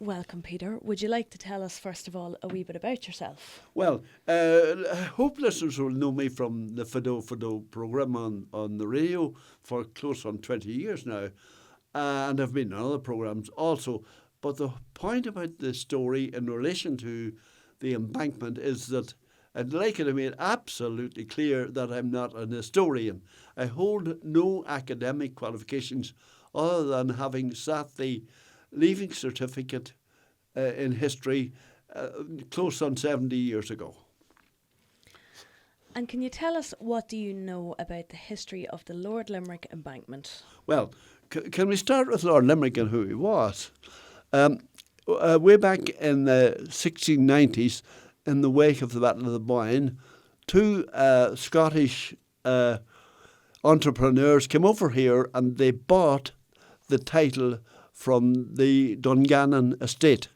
Welcome, Peter. Would you like to tell us, first of all, a wee bit about yourself? Well, I hope listeners will know me from the Fido programme on the radio for close on 20 years now. And I've been on other programmes also. But the point about the story in relation to the embankment is that I'd like it to be absolutely clear that I'm not an historian. I hold no academic qualifications other than having sat the leaving certificate in history close on 70 years ago. And can you tell us, what do you know about the history of the Lord Limerick embankment? Well, can we start with Lord Limerick and who he was? Way back in the 1690s, in the wake of the Battle of the Boyne, two Scottish entrepreneurs came over here and they bought the title from the Dungannon estate.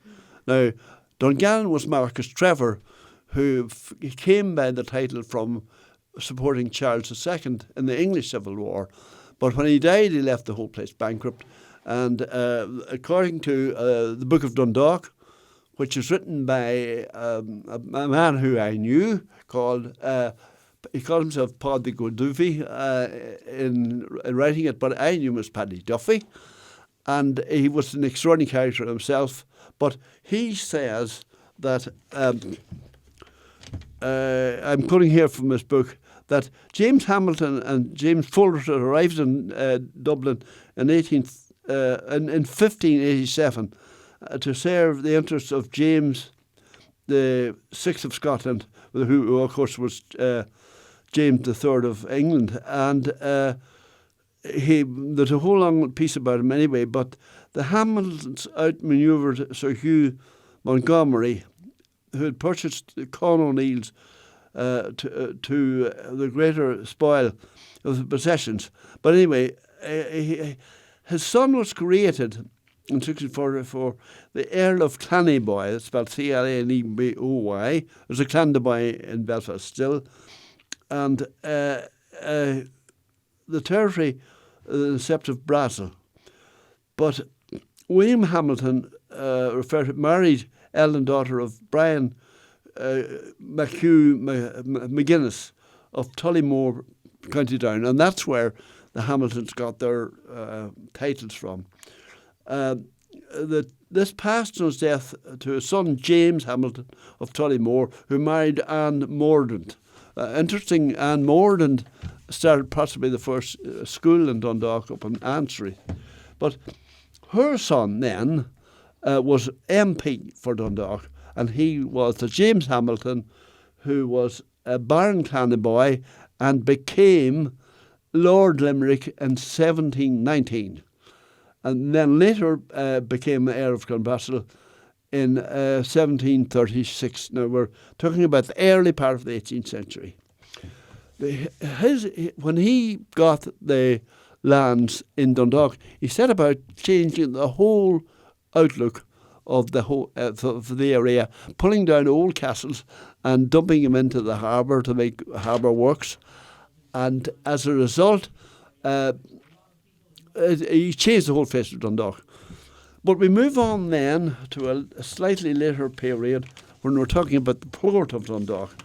Now, Dungannon was Marcus Trevor, who came by the title from supporting Charles II in the English Civil War. But when he died, he left the whole place bankrupt. And according to the Book of Dundalk, which is written by a man who I knew, he called himself Paddy Goduvi in writing it, but I knew him as Paddy Duffy. And he was an extraordinary character himself. But he says that, I'm quoting here from his book, that James Hamilton and James Fullerton arrived in Dublin in 1587 to serve the interests of James the Sixth of Scotland, who of course was James the Third of England. And there's a whole long piece about him anyway, but the Hamiltons outmanoeuvred Sir Hugh Montgomery, who had purchased the Con O'Neills to the greater spoil of the possessions. But anyway, his son was created in 1644 the Earl of Clannyboy. It's spelled Claneboy. There's a Clannyboy in Belfast still. And the territory, the sept of Brazil. But William Hamilton married Ellen, daughter of Brian McGuinness of Tullymore, County Down, and that's where the Hamiltons got their titles from. This passed on his death to his son James Hamilton of Tullymore, who married Anne Mordaunt. Interesting, Anne Mordaunt started possibly the first school in Dundalk up in Ann Street. But her son then was MP for Dundalk, and he was the James Hamilton, who was a Baron Clannyboy and became Lord Limerick in 1719. And then later became heir of Clonbrassil in 1736. Now we're talking about the early part of the 18th century. When he got the lands in Dundalk, he set about changing the whole outlook of the whole of the area, pulling down old castles and dumping them into the harbour to make harbour works. And as a result, he changed the whole face of Dundalk. But we move on then to a slightly later period when we're talking about the port of Dundalk.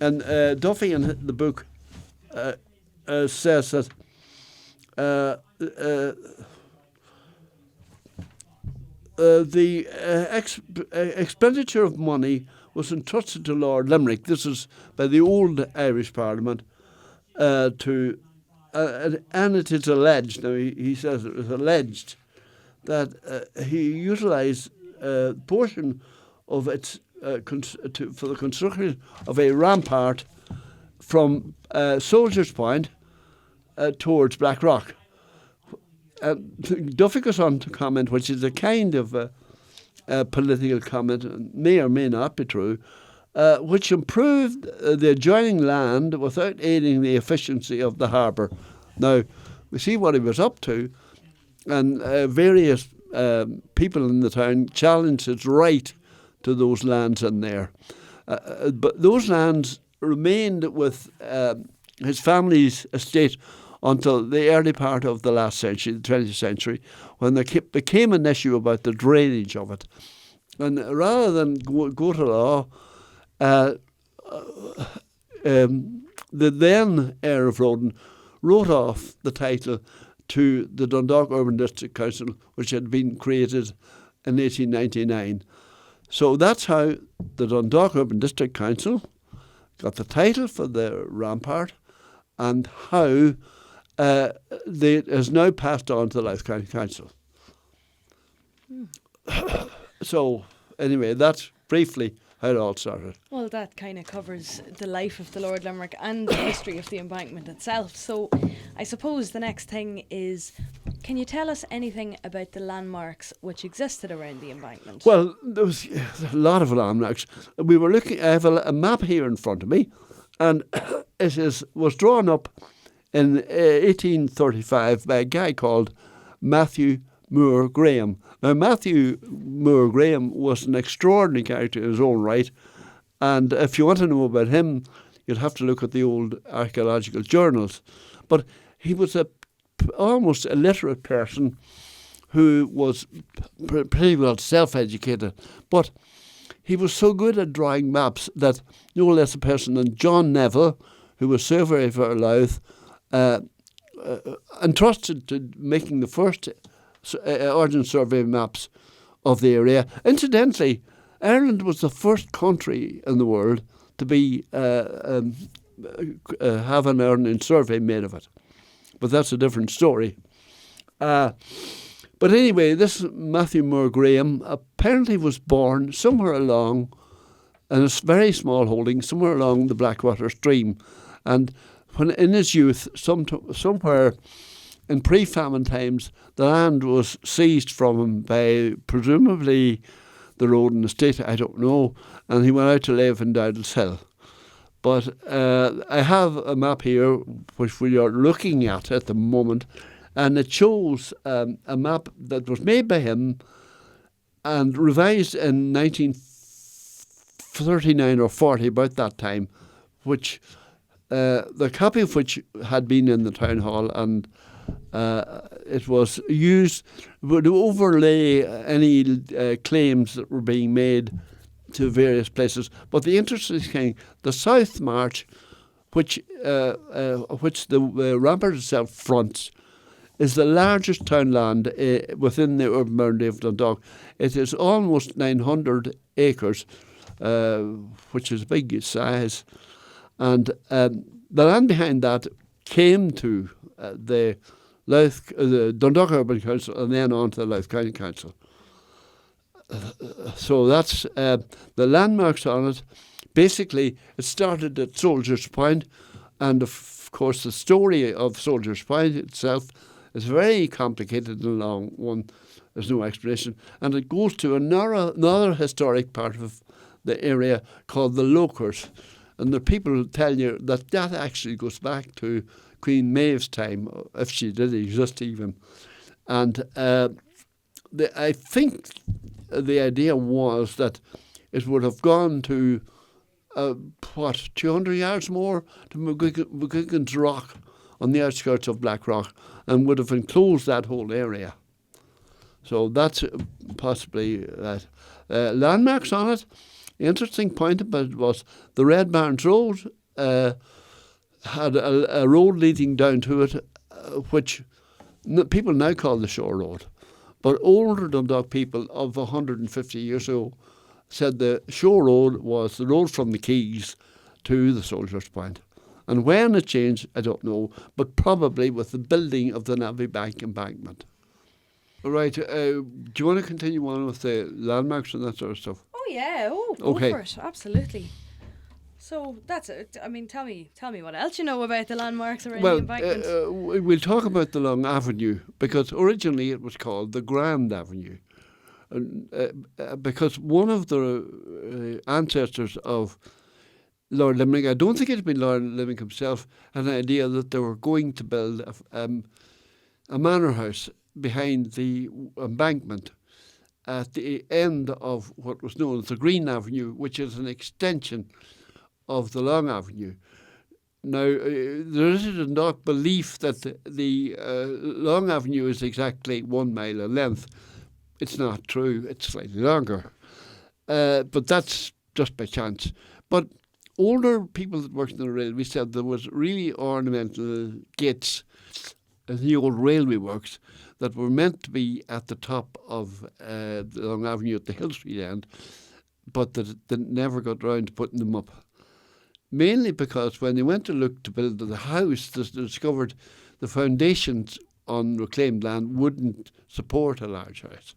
And Duffy in the book says that the expenditure of money was entrusted to Lord Limerick. This is by the old Irish Parliament and it is alleged, now he says it was alleged, that he utilised a portion of it for the construction of a rampart from Soldiers Point towards Blackrock. Duffy goes on to comment, which is a kind of a political comment, may or may not be true, which improved the adjoining land without aiding the efficiency of the harbour. Now, we see what he was up to, and various people in the town challenged his right to those lands in there. But those lands remained with his family's estate until the early part of the last century, the 20th century, when there became an issue about the drainage of it. And rather than go to law, the then Earl of Roden wrote off the title to the Dundalk Urban District Council, which had been created in 1899. So that's how the Dundalk Urban District Council got the title for the rampart, and how it has now passed on to the Louth County Council. So anyway, that's briefly how it all started. Well, that kind of covers the life of the Lord Limerick and the history of the embankment itself. So I suppose the next thing is, can you tell us anything about the landmarks which existed around the embankment? Well, there was a lot of landmarks. We were looking. I have a map here in front of me, and was drawn up in 1835 by a guy called Matthew Moore Graham. Now, Matthew Moore Graham was an extraordinary character in his own right, and if you want to know about him, you'd have to look at the old archaeological journals. But he was almost illiterate person who was pretty well self-educated, but he was so good at drawing maps that no less a person than John Neville, who was surveyor for Louth, entrusted to making the first ordnance survey maps of the area. Incidentally, Ireland was the first country in the world to be have an ordnance survey made of it, but that's a different story. But anyway, this Matthew Moore Graham apparently was born somewhere along, in a very small holding, somewhere along the Blackwater stream, and when in his youth, somewhere in pre-famine times, the land was seized from him by presumably the Roden estate, I don't know, and he went out to live in Dowdall's Hill. But I have a map here which we are looking at the moment, and it shows a map that was made by him and revised in 1939 or 40, about that time, which the copy of which had been in the town hall, and it was used to overlay any claims that were being made to various places. But the interesting thing, the South March, which the rampart itself fronts, is the largest townland within the urban boundary of Dundalk. It is almost 900 acres, which is a big size. And the land behind that came to the Dundalk Urban Council and then on to the Louth County Council. So that's the landmarks on it. Basically, it started at Soldiers Point, and of course the story of Soldiers Point itself is very complicated and long one. There's no explanation. And it goes to another historic part of the area called the Lokers. And the people who tell you that actually goes back to Queen Maeve's time, if she did exist even. And I think the idea was that it would have gone to, 200 yards more to McGuigan's Rock on the outskirts of Blackrock, and would have enclosed that whole area. So that's possibly that. Landmarks on it. The interesting point about it was the Red Barns Road had a road leading down to it, which people now call the Shore Road. But older Dundalk people of 150 years ago said the Shore Road was the road from the Quays to the Soldiers' Point. And when it changed, I don't know, but probably with the building of the Navy Bank embankment. Right, do you want to continue on with the landmarks and that sort of stuff? Oh yeah, go Okay. for it, absolutely. So that's it. I mean, tell me what else you know about the landmarks around the embankment. We'll talk about the Long Avenue, because originally it was called the Grand Avenue. Because one of the ancestors of Lord Limerick, I don't think it had been Lord Limerick himself, had an idea that they were going to build a manor house behind the embankment at the end of what was known as the Green Avenue, which is an extension of the Long Avenue. Now, there is a Dundalk belief that the Long Avenue is exactly 1 mile in length, It's not true. It's slightly longer. But that's just by chance. But older people that worked in the railway said there was really ornamental gates in the old railway works that were meant to be at the top of the Long Avenue at the Hill Street end, but that they never got round to putting them up. Mainly because when they went to look to build the house, they discovered the foundations on reclaimed land wouldn't support a large house.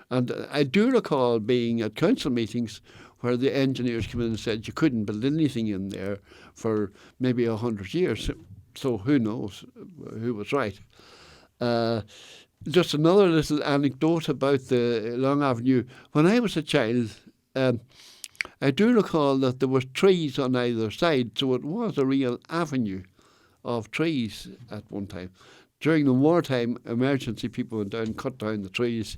And I do recall being at council meetings where the engineers came in and said you couldn't build anything in there for maybe 100 years. So who knows who was right. Just another little anecdote about the Long Avenue. When I was a child, I do recall that there was trees on either side, so it was a real avenue of trees at one time. During the wartime, emergency people went down and cut down the trees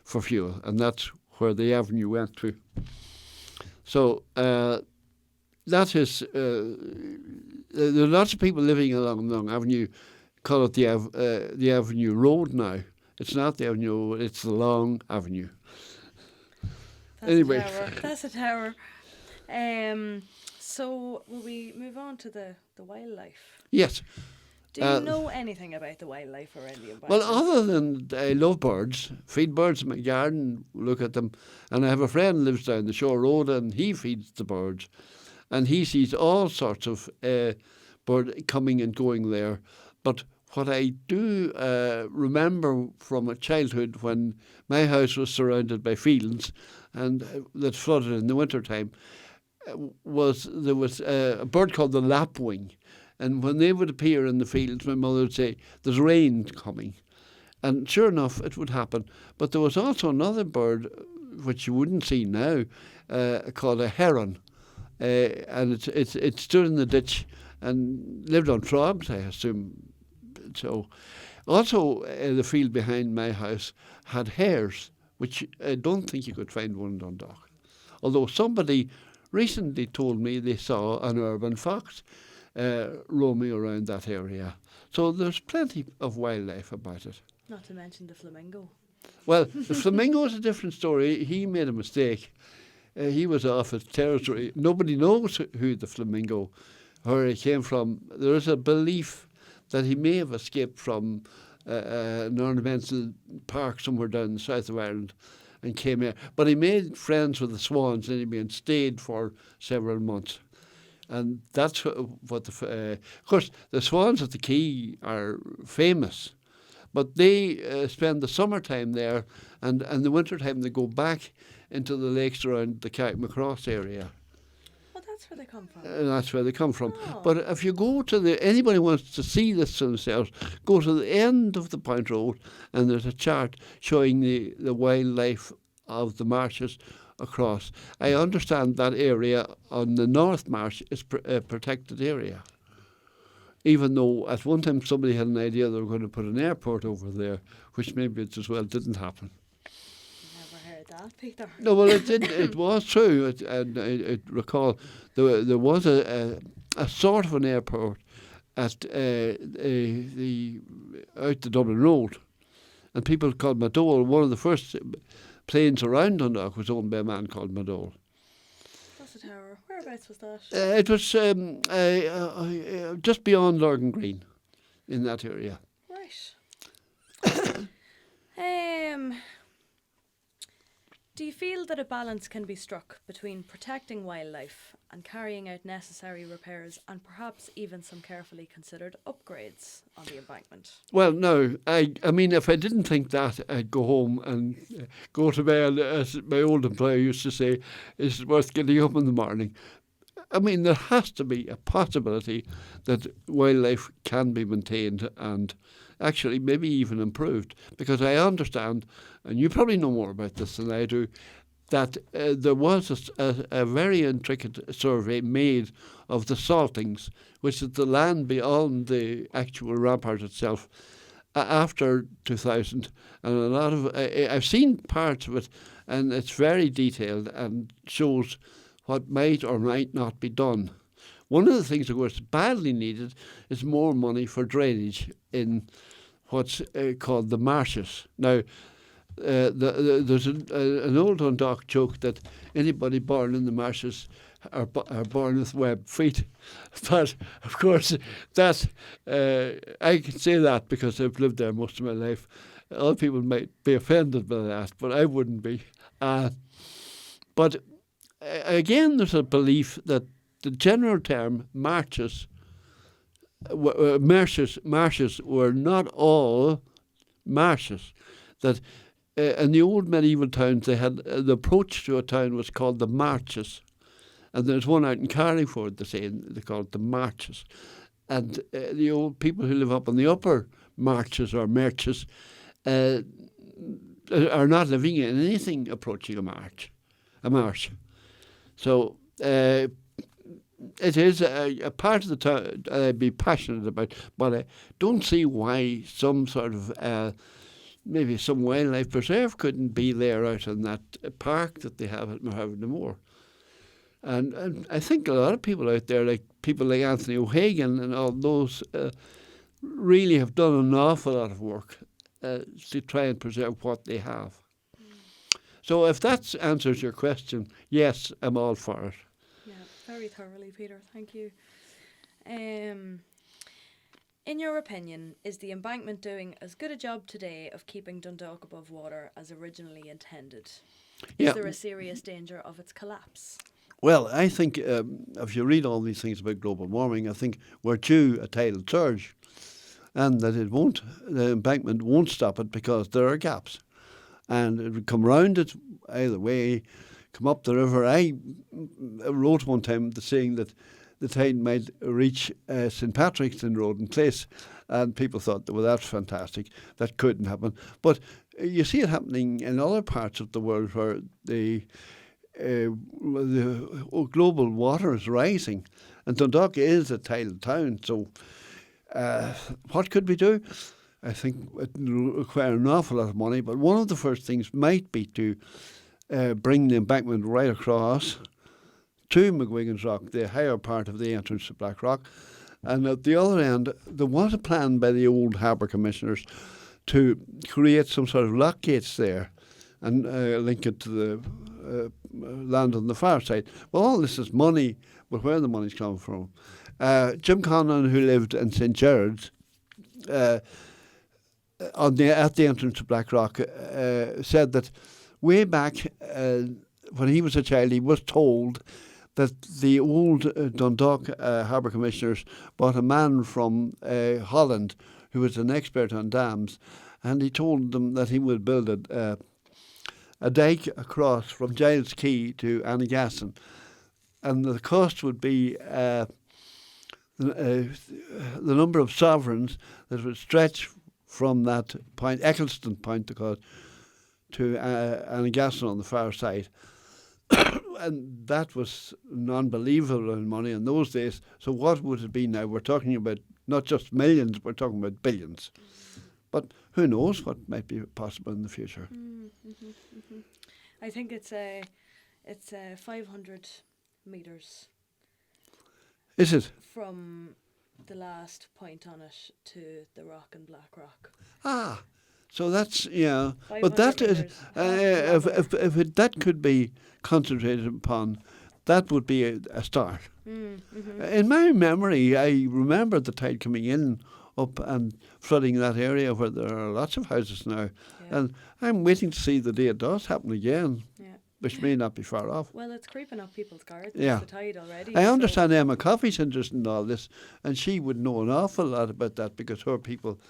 for fuel, and that's where the avenue went to. So that is, there are lots of people living along Long Avenue, call it the Avenue Road now. It's not the Avenue, it's the Long Avenue. Anyway. That's a tower. So will we move on to the wildlife? Yes. Do you know anything about the wildlife around the environment? Well, other than I love birds, feed birds in my garden, look at them. And I have a friend who lives down the shore road and he feeds the birds. And he sees all sorts of birds coming and going there. But what I do remember from a childhood when my house was surrounded by fields and that flooded in the wintertime, there was a bird called the lapwing. And when they would appear in the fields, my mother would say, there's rain coming. And sure enough, it would happen. But there was also another bird, which you wouldn't see now, called a heron. And it stood in the ditch and lived on frogs, I assume. So, also, the field behind my house had hares, which I don't think you could find one in Dundalk. Although somebody recently told me they saw an urban fox roaming around that area. So there's plenty of wildlife about it. Not to mention the flamingo. Well, the flamingo is a different story. He made a mistake. He was off his territory. Nobody knows who the flamingo, where he came from. There is a belief that he may have escaped from an ornamental park somewhere down the south of Ireland and came here. But he made friends with the swans anyway and stayed for several months. And that's what of course, the swans at the quay are famous, but they spend the summertime there, and the wintertime they go back into the lakes around the Carrickmacross area. Well, that's where they come from. That's where they come from. Oh. But if you go to anybody wants to see this for themselves, go to the end of the Point Road, and there's a chart showing the wildlife of the marshes across. I understand that area on the North Marsh is a protected area. Even though at one time somebody had an idea they were going to put an airport over there, which maybe it as well didn't happen. Never heard that, Peter. No, well, it did. It was true. And I recall there was a sort of an airport at out the Dublin Road, and people called Madole. One of the first planes around Dundalk was owned by a man called Madole. That's a tower. Whereabouts was that? It was just beyond Lorgan Green, in that area. Right. Do you feel that a balance can be struck between protecting wildlife and carrying out necessary repairs and perhaps even some carefully considered upgrades on the embankment? Well, no. I mean, if I didn't think that, I'd go home and go to bed, as my old employer used to say, it's worth getting up in the morning. I mean, there has to be a possibility that wildlife can be maintained and actually maybe even improved, because I understand, and you probably know more about this than I do, that there was a very intricate survey made of the saltings, which is the land beyond the actual rampart itself, after 2000. And a lot of I've seen parts of it, and it's very detailed and shows what might or might not be done. One of the things, of course, badly needed is more money for drainage in what's called the marshes. Now, there's an old Dundalk joke that anybody born in the marshes are born with webbed feet. But, of course, that I can say that because I've lived there most of my life. Other people might be offended by that, but I wouldn't be. But, again, there's a belief that the general term marshes were not all marshes. That in the old medieval towns, they had the approach to a town was called the marches, and there's one out in Carlingford they call it the marches, and the old people who live up on the upper marches or merches are not living in anything approaching a marsh. So it is a part of the town I'd be passionate about, but I don't see why some sort of maybe some wildlife preserve couldn't be there out in that park that they have at Moor. And I think a lot of people out there, like people like Anthony O'Hagan and all those, really have done an awful lot of work to try and preserve what they have. So if that answers your question, yes, I'm all for it. Yeah, very thoroughly, Peter. Thank you. In your opinion, is the embankment doing as good a job today of keeping Dundalk above water as originally intended? Yeah. Is there a serious danger of its collapse? Well, I think if you read all these things about global warming, I think we're due a tidal surge, and that the embankment won't stop it because there are gaps, and it would come round it either way, come up the river. I wrote one time saying that the tide might reach St. Patrick's in Roden Place, and people thought, well, that's fantastic. That couldn't happen. But you see it happening in other parts of the world where the global water is rising, and Dundalk is a tidal town. So what could we do? I think it will require an awful lot of money, but one of the first things might be to bring the embankment right across to McGuigan's Rock, the higher part of the entrance to Black Rock. And at the other end, there was a plan by the old harbour commissioners to create some sort of lock gates there and link it to the land on the far side. Well, all this is money, but where the money's coming from? Jim Conlon, who lived in St. Gerard's, at the entrance to Black Rock, said that way back when he was a child, he was told that the old Dundalk harbour commissioners bought a man from Holland who was an expert on dams, and he told them that he would build a dike across from Giles Quay to Annagassan, and the cost would be the number of sovereigns that would stretch from that point, Eccleston Point, to Annagassan on the far side. And that was an unbelievable money in those days. So what would it be now? We're talking about not just millions, we're talking about billions. But who knows what might be possible in the future. I think it's 500 metres. Is it? From the last point on it to the rock and Black Rock. Ah, so that's, yeah. But that is, if that could be concentrated upon, that would be a start. In my memory, I remember the tide coming in up and flooding that area where there are lots of houses now. Yeah. And I'm waiting to see the day it does happen again. Yeah. Which may not be far off. Well, it's creeping up people's gardens, yeah. The tide already. I understand Emma Coffey's interested in all this, and she would know an awful lot about that because her people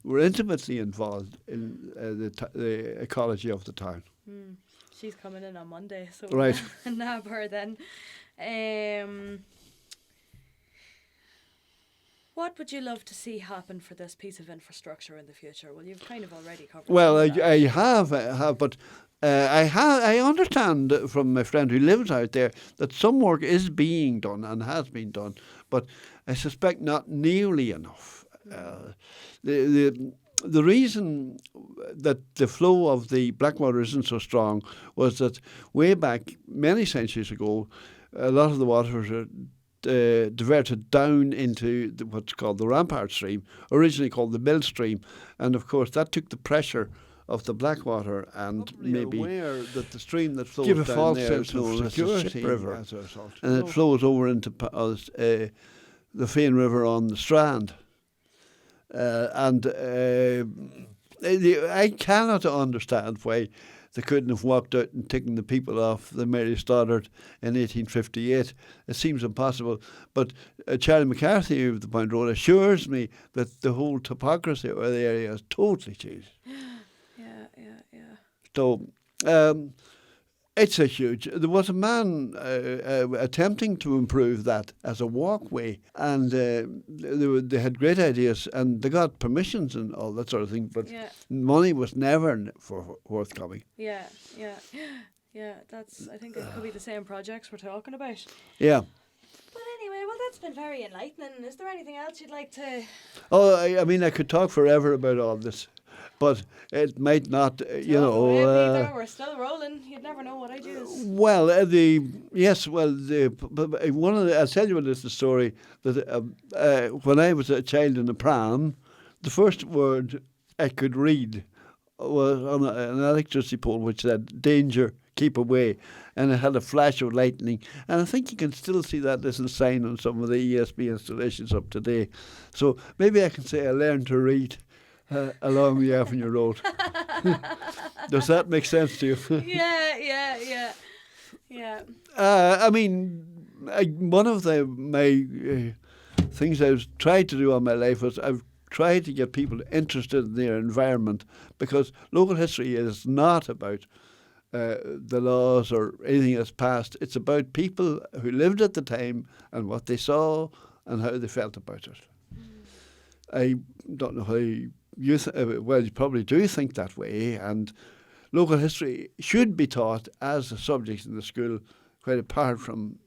were intimately involved in the ecology of the town. She's coming in on Monday, so right. We'll nab her then. What would you love to see happen for this piece of infrastructure in the future? Well, you've kind of already covered. Well, I have, but I understand from my friend who lives out there that some work is being done and has been done, but I suspect not nearly enough. The reason that the flow of the Blackwater isn't so strong was that way back many centuries ago, a lot of the waters are diverted down into what's called the Rampart Stream, originally called the Mill Stream, and of course that took the pressure of the Blackwater and maybe aware that the stream that flows give a down false there sense is of known as the security Ship River. as a result. And it flows over into the Fane River on the Strand. I cannot understand why they couldn't have walked out and taken the people off the Mary Stoddard in 1858. It seems impossible. But Charlie McCarthy of the Point Road assures me that the whole topography of the area has totally changed. Yeah. So it's a huge. There was a man attempting to improve that as a walkway, and they had great ideas, and they got permissions and all that sort of thing. But money was never forthcoming. Yeah. I think it could be the same projects we're talking about. Yeah. But anyway, well, that's been very enlightening. Is there anything else you'd like to? Oh, I mean, I could talk forever about all this, but it might not, Peter, we're still rolling. You'd never know what I do. Well, one of the, I'll tell you a little story that when I was a child in the pram, the first word I could read was on an electricity pole which said "danger, keep away," and it had a flash of lightning. And I think you can still see that little sign on some of the ESB installations up today. So maybe I can say I learned to read along the Avenue Road. Does that make sense to you? Yeah. I mean, one of my things I've tried to do all my life was I've tried to get people interested in their environment, because local history is not about the laws or anything that's passed. It's about people who lived at the time and what they saw and how they felt about it. I don't know how you you probably do think that way, and local history should be taught as a subject in the school, quite apart from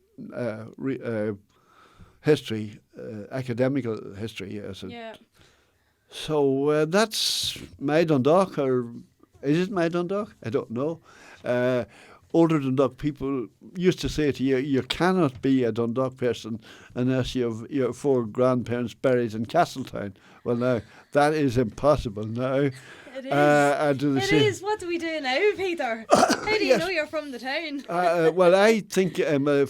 history, academical history. So that's my Dundalk, or is it my Dundalk? I don't know. Older Dundalk people used to say to you, you cannot be a Dundalk person unless you have your 4 grandparents buried in Castletown. Well, now, that is impossible now. It is. What do we do now, Peter? How do you know you're from the town? Well, I think I'm a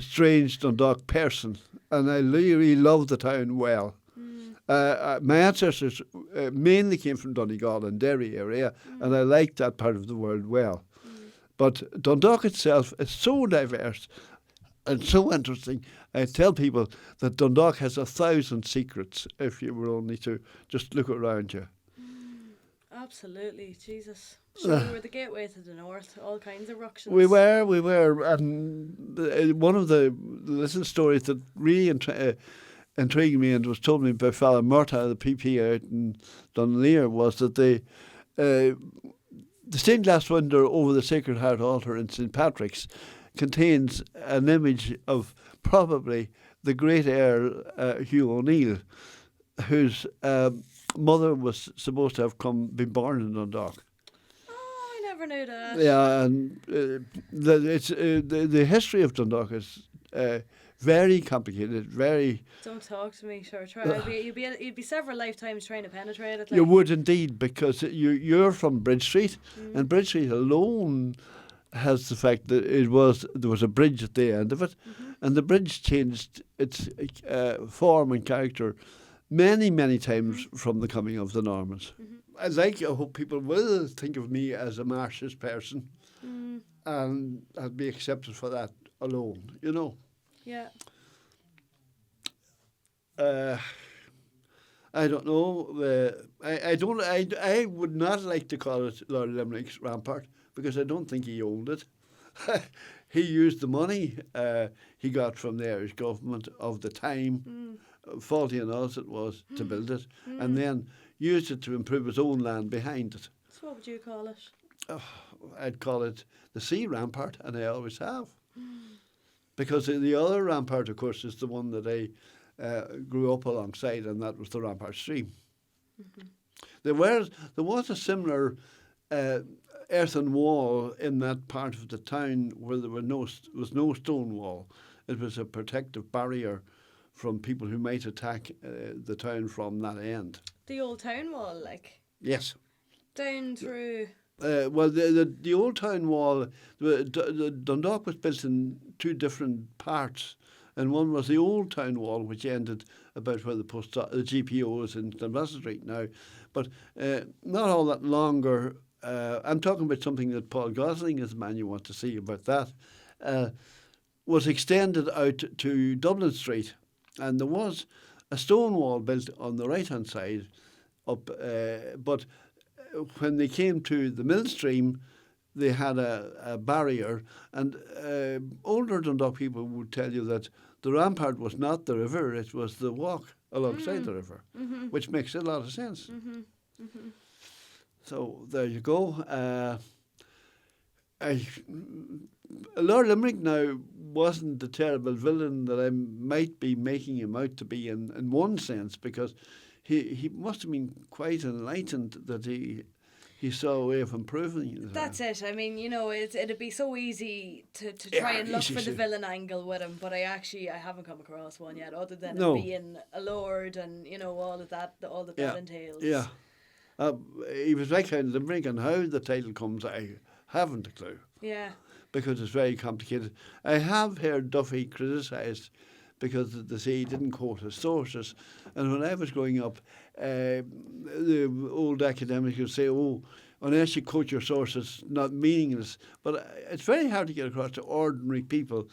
strange Dundalk person, and I really love the town well. My ancestors mainly came from Donegal and Derry area, and I like that part of the world well. But Dundalk itself is so diverse and so interesting. I tell people that Dundalk has 1,000 secrets if you were only to just look around you. Absolutely, Jesus. So we were the gateway to the north, all kinds of ructions. We were. And one of the little stories that really intrigued me and was told me by Father Murtagh, the PP out in Dunleer, was that the stained glass window over the Sacred Heart altar in St. Patrick's contains an image of probably the great Earl Hugh O'Neill, whose mother was supposed to have been born in Dundalk. Oh, I never knew that. Yeah, and the history of Dundalk is very complicated, very... Don't talk to me, sure. You'd be several lifetimes trying to penetrate it. You would indeed, because you're from Bridge Street, and Bridge Street alone has the fact that there was a bridge at the end of it, and the bridge changed its form and character many, many times from the coming of the Normans. I hope people will think of me as a Marsh's person, and I'll be accepted for that alone, you know. Yeah. I don't know. I would not like to call it Lord Limerick's rampart, because I don't think he owned it. He used the money he got from the Irish government of the time, faulty and all as it was, to build it, and then used it to improve his own land behind it. So what would you call it? Oh, I'd call it the sea rampart, and I always have. Because the other rampart, of course, is the one that I grew up alongside, and that was the Rampart Stream. There was a similar earthen wall in that part of the town where there was no stone wall. It was a protective barrier from people who might attack the town from that end. The old town wall, like? Yes. Down through. Well, the old town wall, the Dundalk was built in two different parts, and one was the old town wall, which ended about where the GPO is in Dundas Street now, but not all that longer. I'm talking about something that Paul Gosling is the man you want to see about that. Was extended out to Dublin Street, and there was a stone wall built on the right hand side up, but when they came to the mill stream, they had a barrier, and older Dundalk people would tell you that the rampart was not the river, it was the walk alongside the river, which makes a lot of sense. So there you go. Lord Limerick now wasn't the terrible villain that I might be making him out to be in one sense, because he must have been quite enlightened that he saw a way of improving. That's it. I mean, it'd be so easy to try and look for the villain angle with him, but I haven't come across one yet, other than it being a lord and all of that, all that entails. Yeah, he was Viscount Limerick, and how the title comes, I haven't a clue. Yeah, because it's very complicated. I have heard Duffy criticised because they say he didn't quote his sources. And when I was growing up, the old academics would say, unless you quote your sources, not meaningless. But it's very hard to get across to ordinary people,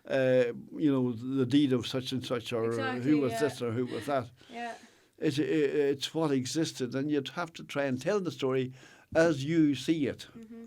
the deed of such and such, or who was this or who was that. Yeah. It's what existed, and you'd have to try and tell the story as you see it. Mm-hmm.